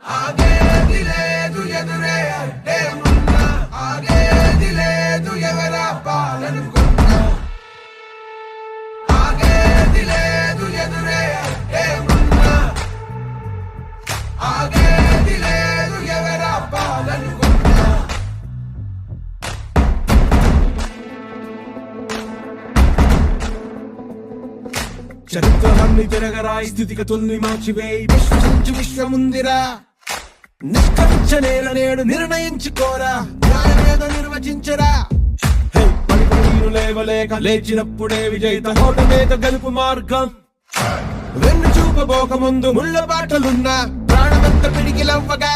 ఆగేది లేదు ఎదురే అంటే ఉన్నా, ఆగేది లేదు ఎవరా పాలనుకున్నా, ఆగేది లేదు ఎదురే అంటే ఉన్నా, ఆగేది లేదు ఎవరా పాలనుకున్నా. చరిత్రలన్నీ తిరగరాయి, స్థితిగతుల్ని మార్చివేయి, విశ్వసించు విశ్వముందిరా. నిష్కరించనేల నేడు నిర్ణయించుకోరా, న్యాయమేదో నిర్వచించరా. పడిపోయిను లేవలేక లేచినప్పుడే విజయిత, ఓటమేక గెలుపు మార్గం. వెన్ను చూపబోక ముందు ముళ్ళ బాటలున్నా, ప్రాణమంత పిడికిలవ్వగా